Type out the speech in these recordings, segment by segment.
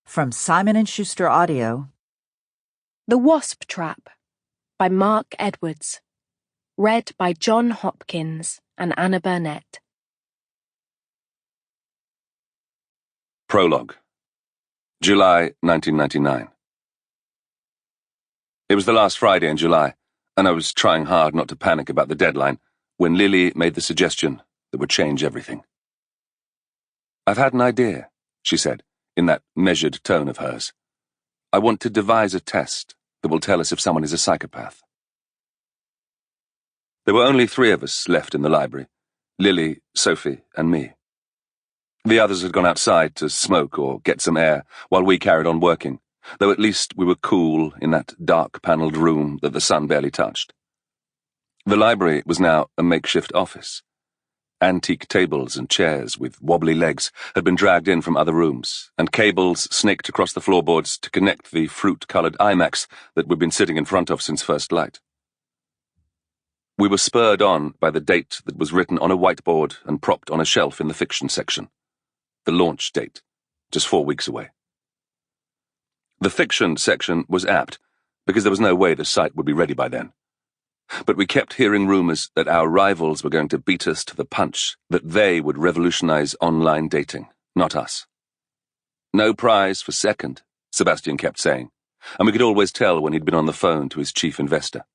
From Simon & Schuster Audio. The Wasp Trap by Mark Edwards. Read by John Hopkins and Anna Burnett. Prologue. July 1999. It was the last Friday in July, and I was trying hard not to panic about the deadline when Lily made the suggestion that would change everything. "I've had an idea," she said, in that measured tone of hers. "I want to devise a test that will tell us if someone is a psychopath." There were only 3 of us left in the library: Lily, Sophie, and me. The others had gone outside to smoke or get some air while we carried on working, though at least we were cool in that dark-panelled room that the sun barely touched. The library was now a makeshift office. Antique tables and chairs with wobbly legs had been dragged in from other rooms, and cables snaked across the floorboards to connect the fruit-coloured iMacs that we'd been sitting in front of since first light. We were spurred on by the date that was written on a whiteboard and propped on a shelf in the fiction section. The launch date, just 4 weeks away. The fiction section was apt, because there was no way the site would be ready by then. But we kept hearing rumours that our rivals were going to beat us to the punch, that they would revolutionise online dating, not us. "No prize for second," Sebastian kept saying, and we could always tell when he'd been on the phone to his chief investor.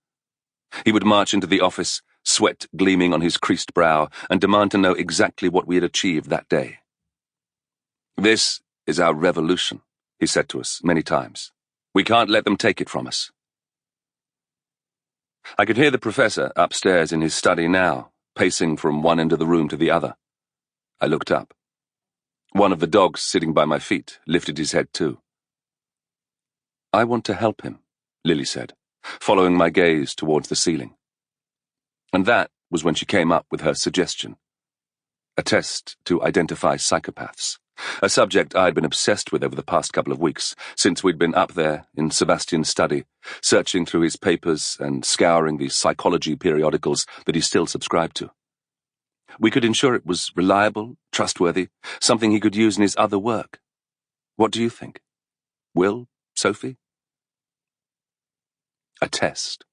He would march into the office, sweat gleaming on his creased brow, and demand to know exactly what we had achieved that day. "This is our revolution," he said to us many times. "We can't let them take it from us." I could hear the professor upstairs in his study now, pacing from one end of the room to the other. I looked up. One of the dogs sitting by my feet lifted his head too. "I want to help him," Lily said, following my gaze towards the ceiling. And that was when she came up with her suggestion. A test to identify psychopaths. A subject I had been obsessed with over the past couple of weeks, since we'd been up there in Sebastian's study, searching through his papers and scouring the psychology periodicals that he still subscribed to. We could ensure it was reliable, trustworthy, something he could use in his other work. What do you think? Will? Sophie? A test.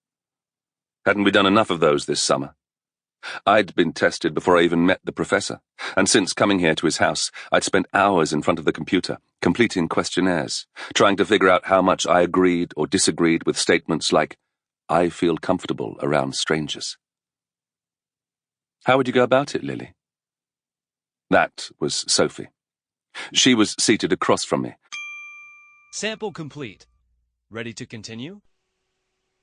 Hadn't we done enough of those this summer? I'd been tested before I even met the professor, and since coming here to his house, I'd spent hours in front of the computer, completing questionnaires, trying to figure out how much I agreed or disagreed with statements like, "I feel comfortable around strangers." "How would you go about it, Lily?" That was Sophie. She was seated across from me. Sample complete. Ready to continue?